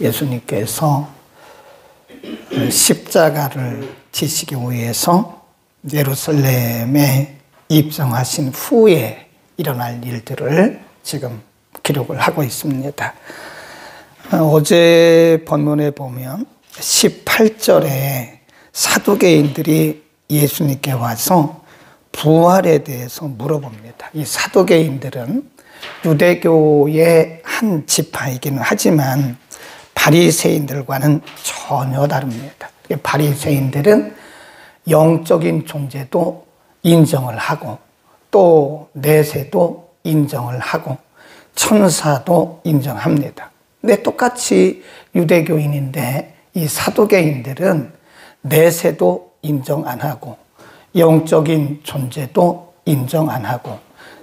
예수님께서 십자가를 지시기 위해서 예루살렘에 입성하신 후에 일어날 일들을 지금 기록을 하고 있습니다. 어제 본문에 보면 18절에 사두개인들이 예수님께 와서 부활에 대해서 물어봅니다. 이 사두개인들은 유대교의 한 지파이기는 하지만 바리새인들과는 전혀 다릅니다. 바리새인들은 영적인 존재도 인정을 하고 또 내세도 인정을 하고 천사도 인정합니다. 근데 똑같이 유대교인인데 이 사두개인들은 내세도 인정 안 하고 영적인 존재도 인정 안 하고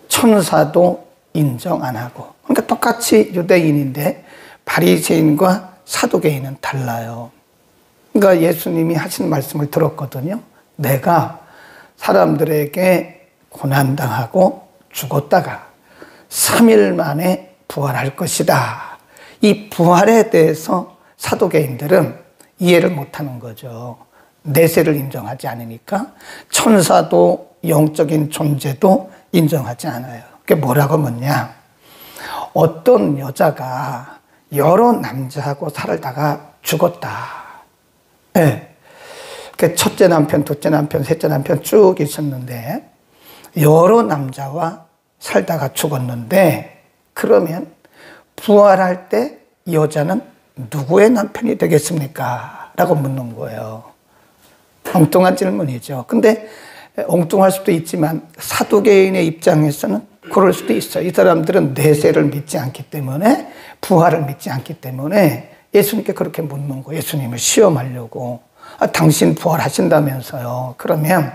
천사도 인정 안 하고, 그러니까 똑같이 유대인인데 바리새인과 사두개인은 달라요. 그러니까 예수님이 하신 말씀을 들었거든요. 내가 사람들에게 고난당하고 죽었다가 3일 만에 부활할 것이다. 이 부활에 대해서 사두개인들은 이해를 못하는 거죠. 내세를 인정하지 않으니까 천사도 영적인 존재도 인정하지 않아요. 그게 뭐라고 묻냐? 어떤 여자가 여러 남자하고 살다가 죽었다. 네. 첫째 남편, 둘째 남편, 셋째 남편 쭉 있었는데 여러 남자와 살다가 죽었는데 그러면 부활할 때 이 여자는 누구의 남편이 되겠습니까? 라고 묻는 거예요. 엉뚱한 질문이죠. 근데 엉뚱할 수도 있지만 사두개인의 입장에서는 그럴 수도 있어요. 이 사람들은 내세를 믿지 않기 때문에 부활을 믿지 않기 때문에 예수님께 그렇게 묻는 거예요. 예수님을 시험하려고. 당신 부활하신다면서요. 그러면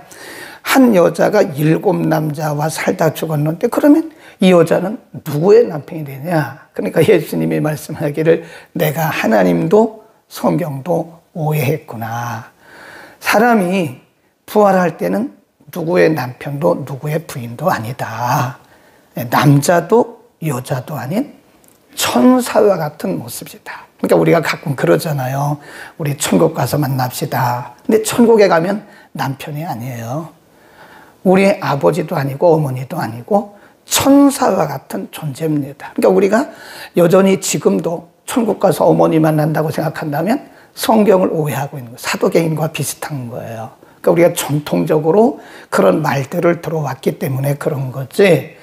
한 여자가 7 남자와 살다 죽었는데 그러면 이 여자는 누구의 남편이 되냐? 그러니까 예수님이 말씀하기를 내가 하나님도 성경도 오해했구나. 사람이 부활할 때는 누구의 남편도 누구의 부인도 아니다. 남자도 여자도 아닌 천사와 같은 모습이다. 그러니까 우리가 가끔 그러잖아요. 우리 천국 가서 만납시다. 근데 천국에 가면 남편이 아니에요. 우리 아버지도 아니고 어머니도 아니고 천사와 같은 존재입니다. 그러니까 우리가 여전히 지금도 천국 가서 어머니 만난다고 생각한다면 성경을 오해하고 있는 거예요. 사도개인과 비슷한 거예요. 그러니까 우리가 전통적으로 그런 말들을 들어왔기 때문에 그런 거지,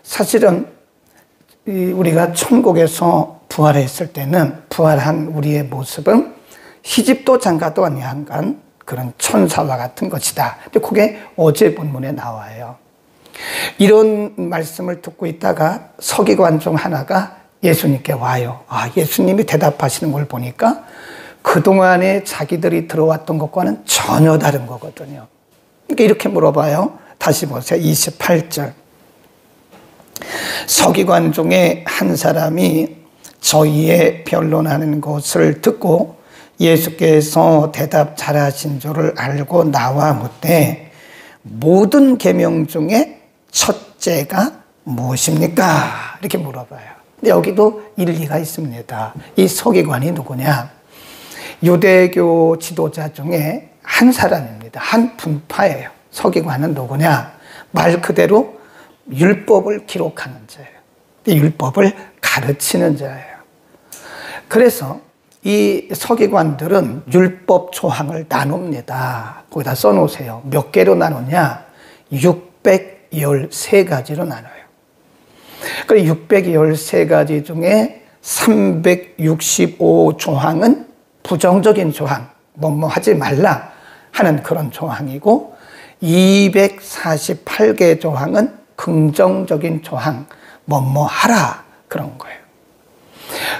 사실은 우리가 천국에서 부활했을 때는 부활한 우리의 모습은 시집도 장가도 아니한 그런 천사와 같은 것이다. 근데 그게 어제 본문에 나와요. 이런 말씀을 듣고 있다가 서기관 중 하나가 예수님께 와요. 예수님이 대답하시는 걸 보니까 그동안에 자기들이 들어왔던 것과는 전혀 다른 거거든요. 그러니까 이렇게 물어봐요. 다시 보세요. 28절. 서기관 중에 한 사람이 저희의 변론하는 것을 듣고 예수께서 대답 잘하신 줄을 알고 나와 묻되 모든 계명 중에 첫째가 무엇입니까? 이렇게 물어봐요. 근데 여기도 일리가 있습니다. 이 서기관이 누구냐? 유대교 지도자 중에 한 사람입니다. 한 분파예요. 서기관은 누구냐? 말 그대로 율법을 기록하는 자예요. 율법을 가르치는 자예요. 그래서 이 서기관들은 율법 조항을 나눕니다. 거기다 써놓으세요. 몇 개로 나누냐? 613가지로 나눠요. 그리고 613가지 중에 365조항은 부정적인 조항, 뭐뭐 하지 말라 하는 그런 조항이고 248개 조항은 긍정적인 조항, 뭐뭐 하라 그런 거예요.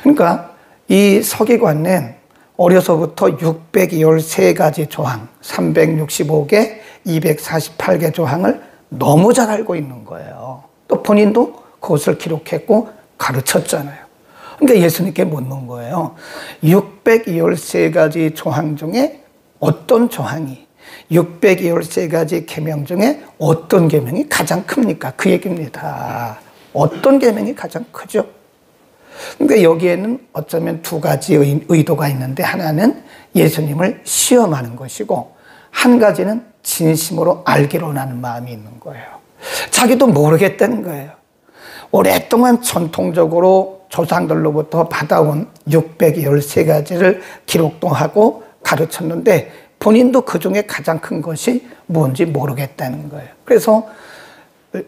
그러니까 이 서기관은 어려서부터 613가지 조항, 365개, 248개 조항을 너무 잘 알고 있는 거예요. 또 본인도 그것을 기록했고 가르쳤잖아요. 그러니까 예수님께 묻는 거예요. 613가지 조항 중에 어떤 조항이, 613가지 계명 중에 어떤 계명이 가장 큽니까? 그 얘기입니다. 어떤 계명이 가장 크죠? 그러니까 여기에는 어쩌면 두 가지 의도가 있는데, 하나는 예수님을 시험하는 것이고, 한 가지는 진심으로 알기로 하는 마음이 있는 거예요. 자기도 모르겠다는 거예요. 오랫동안 전통적으로 조상들로부터 받아온 613가지를 기록도 하고 가르쳤는데, 본인도 그 중에 가장 큰 것이 뭔지 모르겠다는 거예요. 그래서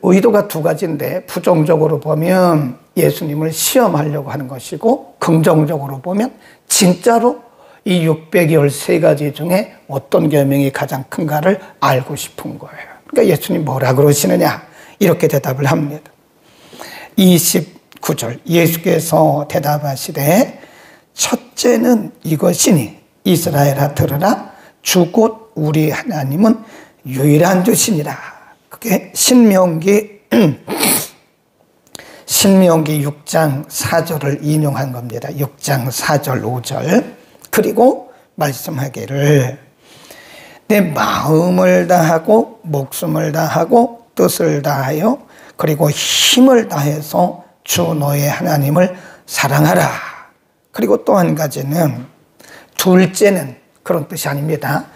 의도가 두 가지인데, 부정적으로 보면 예수님을 시험하려고 하는 것이고, 긍정적으로 보면 진짜로 이 613가지 중에 어떤 계명이 가장 큰가를 알고 싶은 거예요. 그러니까 예수님 뭐라 그러시느냐, 이렇게 대답을 합니다. 29절, 예수께서 대답하시되 첫째는 이것이니 이스라엘아 들으라, 주 곧 우리 하나님은 유일한 주시니라. 그게 신명기 6장 4절을 인용한 겁니다. 6장 4절 5절. 그리고 말씀하기를 내 마음을 다하고 목숨을 다하고 뜻을 다하여 그리고 힘을 다해서 주 너의 하나님을 사랑하라. 그리고 또 한 가지는, 둘째는 그런 뜻이 아닙니다.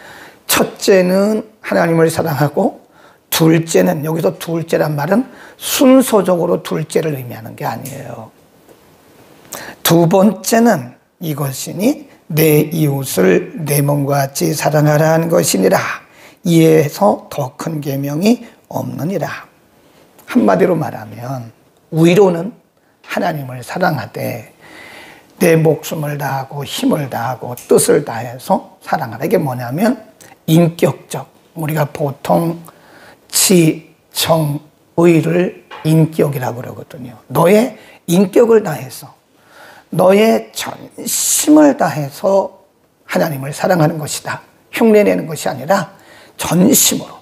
첫째는 하나님을 사랑하고, 둘째는, 여기서 둘째란 말은 순서적으로 둘째를 의미하는 게 아니에요. 두 번째는 이것이니 내 이웃을 내 몸과 같이 사랑하라 하는 것이니라. 이에서 더 큰 계명이 없느니라. 한마디로 말하면 위로는 하나님을 사랑하되 내 목숨을 다하고 힘을 다하고 뜻을 다해서 사랑하라. 이게 뭐냐면 인격적, 우리가 보통 지, 정, 의를 인격이라고 그러거든요. 너의 인격을 다해서, 너의 전심을 다해서 하나님을 사랑하는 것이다. 흉내내는 것이 아니라 전심으로,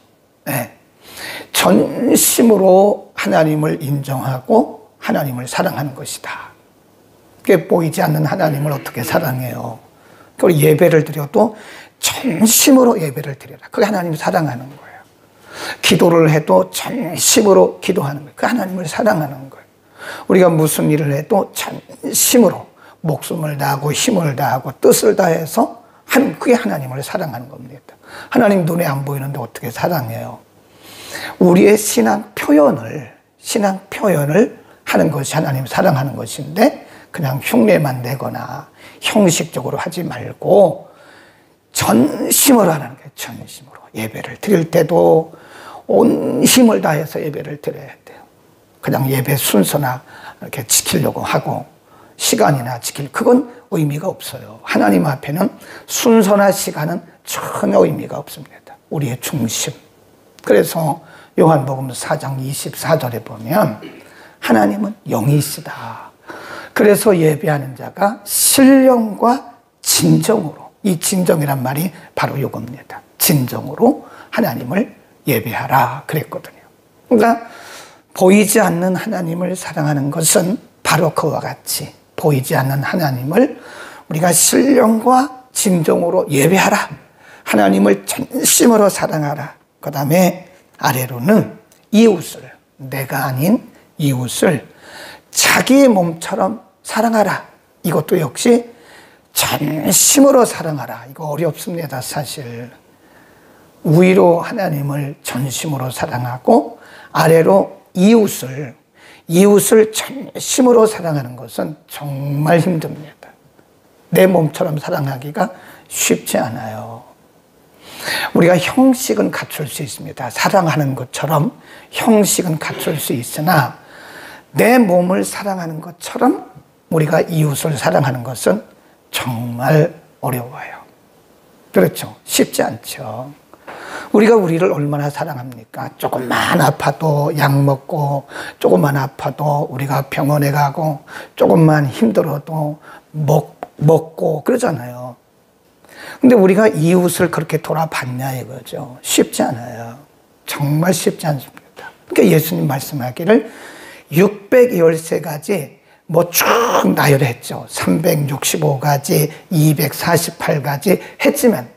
전심으로 하나님을 인정하고 하나님을 사랑하는 것이다. 그게 보이지 않는 하나님을 어떻게 사랑해요? 그걸 예배를 드려도 전심으로 예배를 드려라. 그게 하나님을 사랑하는 거예요. 기도를 해도 전심으로 기도하는 거예요. 그게 하나님을 사랑하는 거예요. 우리가 무슨 일을 해도 전심으로 목숨을 다하고 힘을 다하고 뜻을 다해서 하는, 그게 하나님을 사랑하는 겁니다. 하나님 눈에 안 보이는데 어떻게 사랑해요? 우리의 신앙 표현을 하는 것이 하나님 사랑하는 것인데, 그냥 흉내만 내거나 형식적으로 하지 말고 전심으로 하는 거예요. 전심으로. 예배를 드릴 때도 온 힘을 다해서 예배를 드려야 돼요. 그냥 예배 순서나 이렇게 지키려고 하고 시간이나 그건 의미가 없어요. 하나님 앞에는 순서나 시간은 전혀 의미가 없습니다. 우리의 중심. 그래서 요한복음 4장 24절에 보면 하나님은 영이시다. 그래서 예배하는 자가 신령과 진정으로, 이 진정이란 말이 바로 이겁니다. 진정으로 하나님을 예배하라 그랬거든요. 그러니까 보이지 않는 하나님을 사랑하는 것은 바로 그와 같이 보이지 않는 하나님을 우리가 신령과 진정으로 예배하라. 하나님을 전심으로 사랑하라. 그 다음에 아래로는 이웃을, 내가 아닌 이웃을 자기의 몸처럼 사랑하라. 이것도 역시 전심으로 사랑하라. 이거 어렵습니다, 사실. 위로 하나님을 전심으로 사랑하고 아래로 이웃을 전심으로 사랑하는 것은 정말 힘듭니다. 내 몸처럼 사랑하기가 쉽지 않아요. 우리가 형식은 갖출 수 있습니다. 사랑하는 것처럼 형식은 갖출 수 있으나 내 몸을 사랑하는 것처럼 우리가 이웃을 사랑하는 것은 정말 어려워요. 그렇죠? 쉽지 않죠. 우리가 우리를 얼마나 사랑합니까? 조금만 아파도 약 먹고, 조금만 아파도 우리가 병원에 가고, 조금만 힘들어도 먹고 그러잖아요. 근데 우리가 이웃을 그렇게 돌아봤냐 이거죠. 쉽지 않아요. 정말 쉽지 않습니다. 그러니까 예수님 말씀하기를 613가지 쭉 나열했죠. 365가지, 248가지 했지만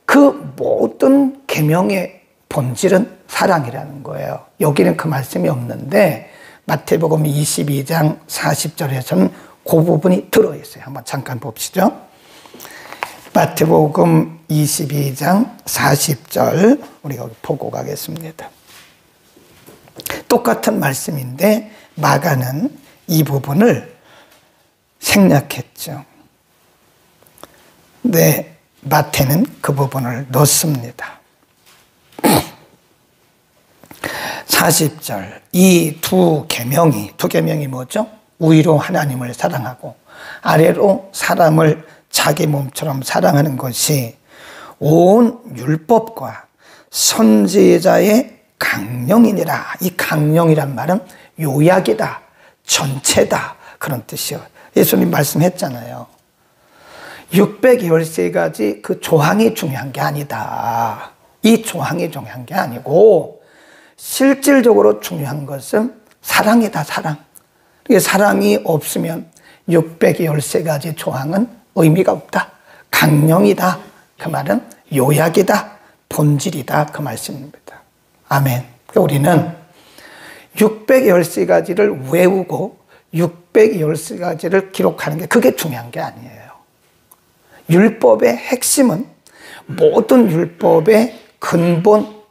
그 모든 계명의 본질은 사랑이라는 거예요. 여기는 그 말씀이 없는데 마태복음 22장 40절에서는 그 부분이 들어있어요. 한번 잠깐 봅시죠. 마태복음 22장 40절 우리가 보고 가겠습니다. 똑같은 말씀인데 마가는 이 부분을 생략했죠. 네, 마태는 그 부분을 넣습니다. 40절 이 두 계명이 뭐죠? 위로 하나님을 사랑하고 아래로 사람을 자기 몸처럼 사랑하는 것이 온 율법과 선지자의 강령이니라. 이 강령이란 말은 요약이다, 전체다, 그런 뜻이요. 예수님 말씀했잖아요. 613가지 그 조항이 중요한 게 아니다. 이 조항이 중요한 게 아니고 실질적으로 중요한 것은 사랑이다, 사랑. 사랑이 없으면 613가지 조항은 의미가 없다. 강령이다. 그 말은 요약이다. 본질이다. 그 말씀입니다. 아멘. 우리는 613가지를 외우고 613가지를 기록하는 게 그게 중요한 게 아니에요. 율법의 핵심은 모든 율법의 근본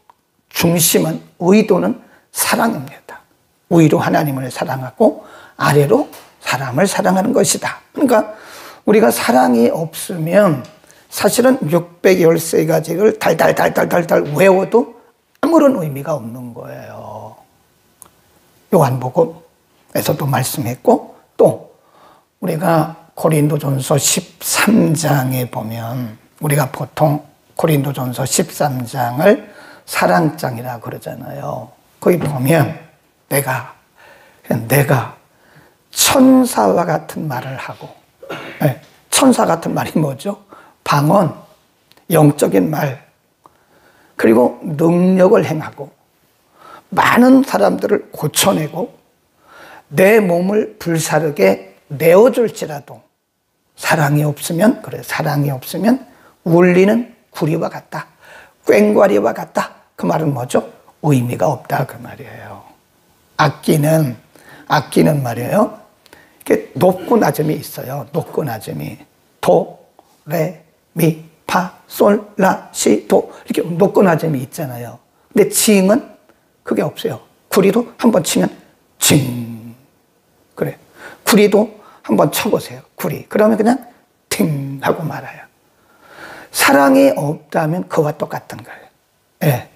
중심은 의도는 사랑입니다. 위로 하나님을 사랑하고 아래로 사람을 사랑하는 것이다. 그러니까 우리가 사랑이 없으면 사실은 613가지를 달달달달달달 외워도 아무런 의미가 없는 거예요. 요한복음에서도 말씀했고 또 우리가 고린도전서 13장에 보면 우리가 보통 고린도전서 13장을 사랑장이라고 그러잖아요. 거기 보면 내가 천사와 같은 말을 하고, 천사 같은 말이 뭐죠? 방언, 영적인 말, 그리고 능력을 행하고 많은 사람들을 고쳐내고 내 몸을 불사르게 내어줄지라도 사랑이 없으면, 사랑이 없으면 울리는 구리와 같다, 꽹과리와 같다. 그 말은 뭐죠? 의미가 없다 그 말이에요. 악기는 말이에요. 이렇게 높고 낮음이 있어요. 높고 낮음이 도, 레, 미, 파, 솔, 라, 시, 도 이렇게 높고 낮음이 있잖아요. 근데 징은 그게 없어요. 구리도 한번 치면 징. 그래. 구리도 한번 쳐보세요. 구리. 그러면 그냥 팅 하고 말아요. 사랑이 없다면 그와 똑같은 거예요. 예.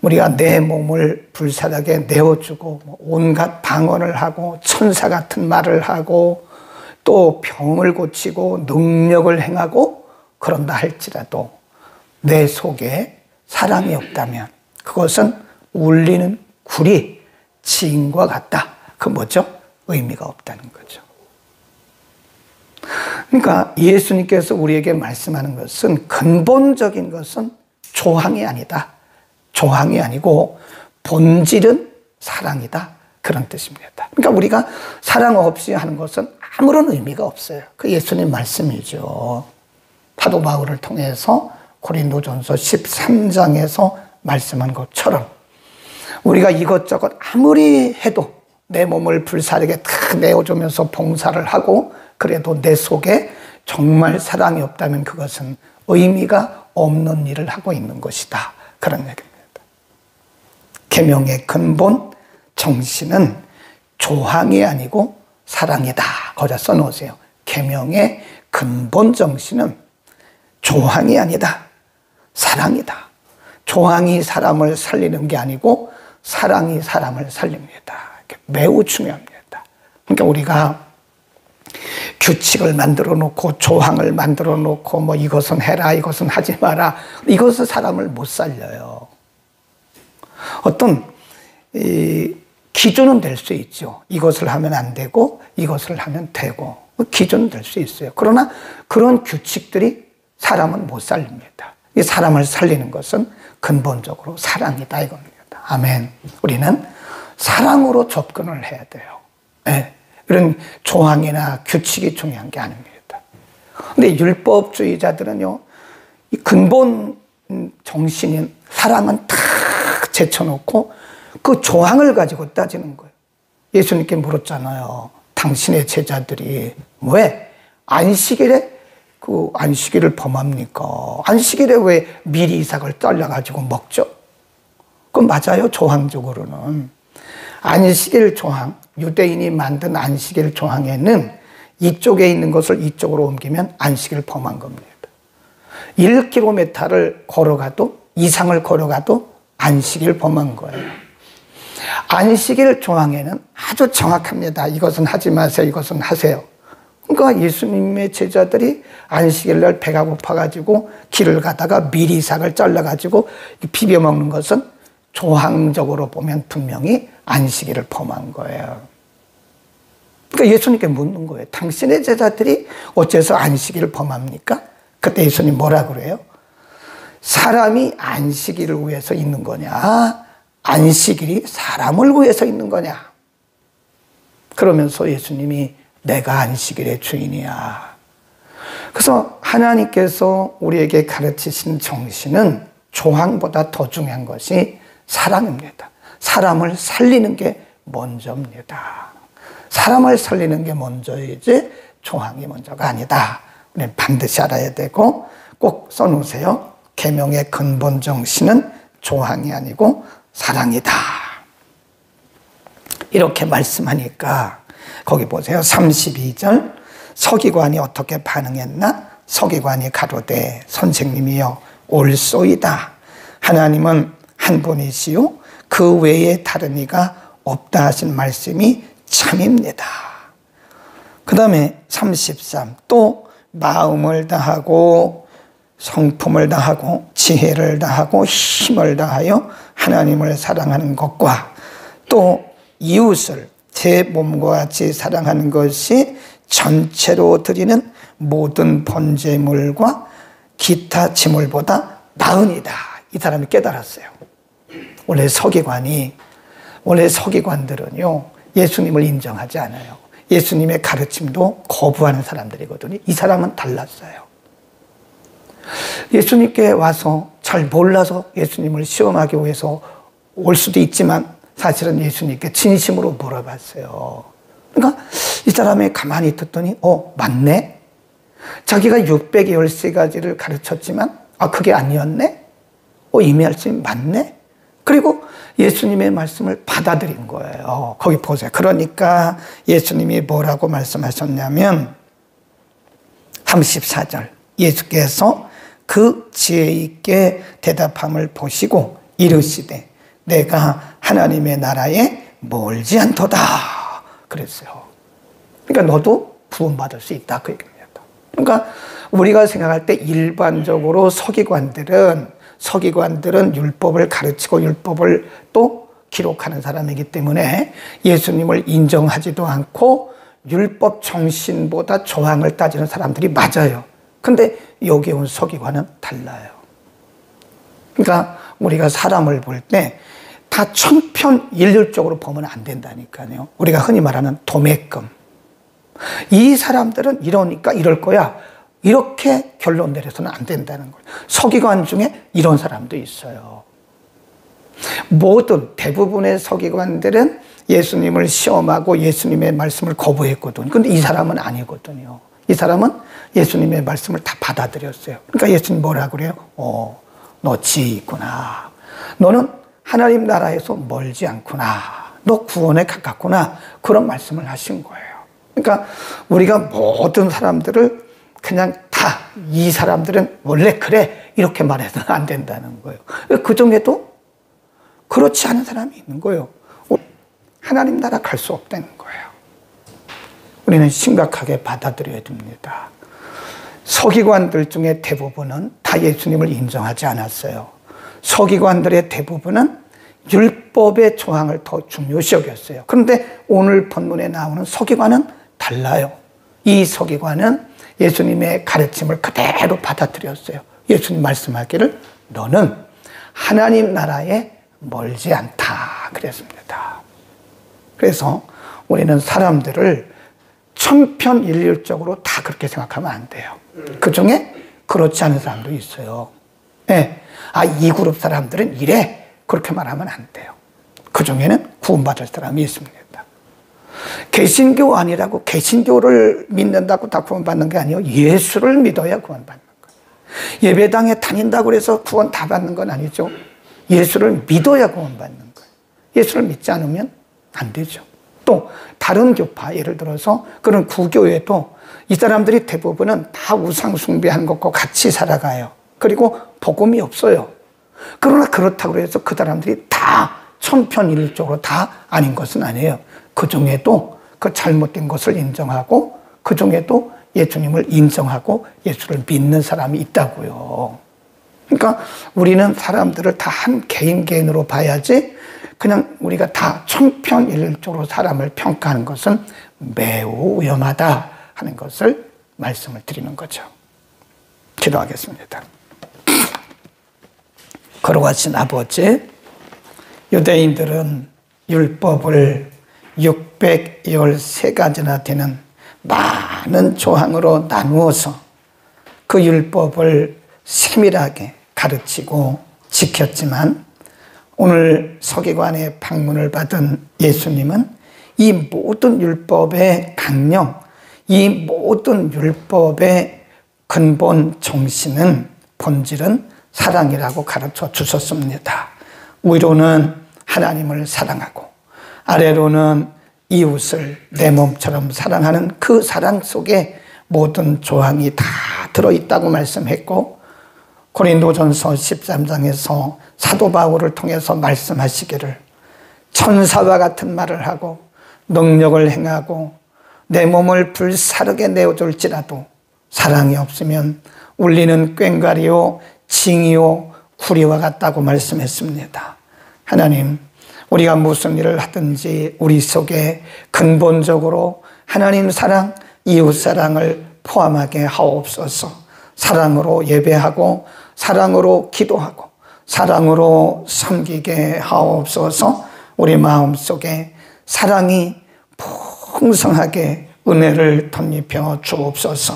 우리가 내 몸을 불사르게 내어주고 온갖 방언을 하고 천사 같은 말을 하고 또 병을 고치고 능력을 행하고 그런다 할지라도 내 속에 사랑이 없다면 그것은 울리는 구리, 징과 같다. 그 뭐죠? 의미가 없다는 거죠. 그러니까 예수님께서 우리에게 말씀하는 것은 근본적인 것은 조항이 아니다. 조항이 아니고 본질은 사랑이다. 그런 뜻입니다. 그러니까 우리가 사랑 없이 하는 것은 아무런 의미가 없어요. 그 예수님 말씀이죠. 사도 바울을 통해서 고린도전서 13장에서 말씀한 것처럼 우리가 이것저것 아무리 해도 내 몸을 불사르게 탁 내어주면서 봉사를 하고 그래도 내 속에 정말 사랑이 없다면 그것은 의미가 없는 일을 하고 있는 것이다. 그런 얘기입니다. 계명의 근본 정신은 조항이 아니고 사랑이다. 거기다 써놓으세요. 계명의 근본 정신은 조항이 아니다. 사랑이다. 조항이 사람을 살리는 게 아니고 사랑이 사람을 살립니다. 매우 중요합니다. 그러니까 우리가 규칙을 만들어 놓고 조항을 만들어 놓고 뭐 이것은 해라 이것은 하지 마라 이것은 사람을 못 살려요. 어떤 기준은 될 수 있죠. 이것을 하면 안 되고 이것을 하면 되고 기준은 될 수 있어요. 그러나 그런 규칙들이 사람은 못 살립니다. 이 사람을 살리는 것은 근본적으로 사랑이다 이겁니다. 아멘. 우리는 사랑으로 접근을 해야 돼요. 네. 이런 조항이나 규칙이 중요한 게 아닙니다. 근데 율법주의자들은요, 이 근본 정신인 사랑은 탁 제쳐놓고 그 조항을 가지고 따지는 거예요. 예수님께 물었잖아요. 당신의 제자들이 왜 안식일에 그 안식일을 범합니까? 안식일에 왜 미리 이삭을 잘라가지고 먹죠? 그건 맞아요. 조항적으로는. 안식일 조항, 유대인이 만든 안식일 조항에는 이쪽에 있는 것을 이쪽으로 옮기면 안식일을 범한 겁니다. 1km를 걸어가도, 이상을 걸어가도 안식일 범한 거예요. 안식일 조항에는 아주 정확합니다. 이것은 하지 마세요. 이것은 하세요. 그러니까 예수님의 제자들이 안식일 날 배가 고파가지고 길을 가다가 미리 이삭을 잘라가지고 비벼 먹는 것은 조항적으로 보면 분명히 안식일을 범한 거예요. 그러니까 예수님께 묻는 거예요. 당신의 제자들이 어째서 안식일을 범합니까? 그때 예수님 뭐라 그래요? 사람이 안식일을 위해서 있는 거냐? 안식일이 사람을 위해서 있는 거냐? 그러면서 예수님이 내가 안식일의 주인이야. 그래서 하나님께서 우리에게 가르치신 정신은 조항보다 더 중요한 것이 사랑입니다. 사람을 살리는 게 먼저입니다. 사람을 살리는 게 먼저이지 조항이 먼저가 아니다. 우리는 반드시 알아야 되고 꼭 써놓으세요. 계명의 근본 정신은 조항이 아니고 사랑이다. 이렇게 말씀하니까 거기 보세요. 32절 서기관이 어떻게 반응했나? 서기관이 가로되 선생님이여 옳소이다. 하나님은 한 분이시요 그 외에 다른 이가 없다 하신 말씀이 참입니다. 그 다음에 33 또 마음을 다하고 성품을 다하고 지혜를 다하고 힘을 다하여 하나님을 사랑하는 것과 또 이웃을 제 몸과 같이 사랑하는 것이 전체로 드리는 모든 번제물과 기타 지물보다 나으니다. 이 사람이 깨달았어요. 원래 서기관들은요 예수님을 인정하지 않아요. 예수님의 가르침도 거부하는 사람들이거든요. 이 사람은 달랐어요. 예수님께 와서 잘 몰라서 예수님을 시험하기 위해서 올 수도 있지만 사실은 예수님께 진심으로 물어봤어요. 그러니까 이 사람이 가만히 듣더니 맞네? 자기가 613가지를 가르쳤지만 그게 아니었네? 이 말씀이 맞네? 그리고 예수님의 말씀을 받아들인 거예요. 거기 보세요. 그러니까 예수님이 뭐라고 말씀하셨냐면 34절 예수께서 그 지혜 있게 대답함을 보시고 이르시되 내가 하나님의 나라에 멀지 않도다 그랬어요. 그러니까 너도 구원받을 수 있다 그 얘기입니다. 그러니까 우리가 생각할 때 일반적으로 서기관들은 율법을 가르치고 율법을 또 기록하는 사람이기 때문에 예수님을 인정하지도 않고 율법 정신보다 조항을 따지는 사람들이 맞아요. 근데 여기 온 서기관은 달라요. 그러니까 우리가 사람을 볼 때 다 천편일률적으로 보면 안 된다니까요. 우리가 흔히 말하는 도매금. 이 사람들은 이러니까 이럴 거야. 이렇게 결론 내려서는 안 된다는 거예요. 서기관 중에 이런 사람도 있어요. 대부분의 서기관들은 예수님을 시험하고 예수님의 말씀을 거부했거든요. 근데 이 사람은 아니거든요. 이 사람은 예수님의 말씀을 다 받아들였어요. 그러니까 예수님 뭐라 그래요? 너 지혜 있구나. 너는 하나님 나라에서 멀지 않구나. 너 구원에 가깝구나. 그런 말씀을 하신 거예요. 그러니까 우리가 모든 사람들을 그냥 다 이 사람들은 원래 그래 이렇게 말해서는 안 된다는 거예요. 그 중에도 그렇지 않은 사람이 있는 거예요. 하나님 나라 갈 수 없다는 거예요. 우리는 심각하게 받아들여야 됩니다. 서기관들 중에 대부분은 다 예수님을 인정하지 않았어요. 서기관들의 대부분은 율법의 조항을 더 중요시 여겼어요. 그런데 오늘 본문에 나오는 서기관은 달라요. 이 서기관은 예수님의 가르침을 그대로 받아들였어요. 예수님 말씀하기를 너는 하나님 나라에 멀지 않다 그랬습니다. 그래서 우리는 사람들을 천편일률적으로 다 그렇게 생각하면 안 돼요. 그중에 그렇지 않은 사람도 있어요. 이 그룹 사람들은 이래 그렇게 말하면 안 돼요. 그중에는 구원받을 사람이 있습니다. 개신교 아니라고 개신교를 믿는다고 다 구원받는 게 아니에요. 예수를 믿어야 구원받는 거예요. 예배당에 다닌다고 해서 구원 다 받는 건 아니죠. 예수를 믿어야 구원받는 거예요. 예수를 믿지 않으면 안 되죠. 또 다른 교파, 예를 들어서 그런 구교에도 이 사람들이 대부분은 다 우상 숭배하는 것과 같이 살아가요. 그리고 복음이 없어요. 그러나 그렇다고 해서 그 사람들이 다 천편일률적으로 다 아닌 것은 아니에요. 그 중에도 그 잘못된 것을 인정하고 그 중에도 예수님을 인정하고 예수를 믿는 사람이 있다고요. 그러니까 우리는 사람들을 다 한 개인 개인으로 봐야지 그냥 우리가 다 천편일률적으로 사람을 평가하는 것은 매우 위험하다 하는 것을 말씀을 드리는 거죠. 기도하겠습니다. 거룩하신 아버지, 유대인들은 율법을 613가지나 되는 많은 조항으로 나누어서 그 율법을 세밀하게 가르치고 지켰지만 오늘 서기관의 방문을 받은 예수님은 이 모든 율법의 강령, 이 모든 율법의 근본 정신은, 본질은 사랑이라고 가르쳐 주셨습니다. 위로는 하나님을 사랑하고 아래로는 이웃을 내 몸처럼 사랑하는 그 사랑 속에 모든 조항이 다 들어있다고 말씀했고, 고린도전서 13장에서 사도 바울을 통해서 말씀하시기를 천사와 같은 말을 하고 능력을 행하고 내 몸을 불사르게 내어줄지라도 사랑이 없으면 울리는 꽹과리요 징이요 구리와 같다고 말씀했습니다. 하나님, 우리가 무슨 일을 하든지 우리 속에 근본적으로 하나님 사랑, 이웃 사랑을 포함하게 하옵소서. 사랑으로 예배하고 사랑으로 기도하고 사랑으로 섬기게 하옵소서. 우리 마음속에 사랑이 풍성하게 은혜를 덧입혀 주옵소서.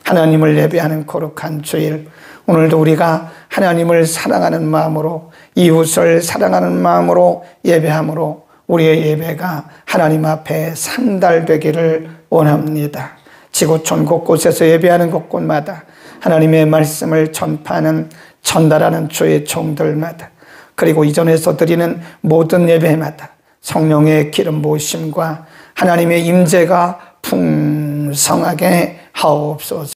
하나님을 예배하는 거룩한 주일, 오늘도 우리가 하나님을 사랑하는 마음으로, 이웃을 사랑하는 마음으로 예배함으로 우리의 예배가 하나님 앞에 상달되기를 원합니다. 지구촌 곳곳에서 예배하는 곳곳마다 하나님의 말씀을 전파하는, 전달하는 주의 종들마다, 그리고 이전에서 드리는 모든 예배마다 성령의 기름 부으심과 하나님의 임재가 풍성하게 하옵소서.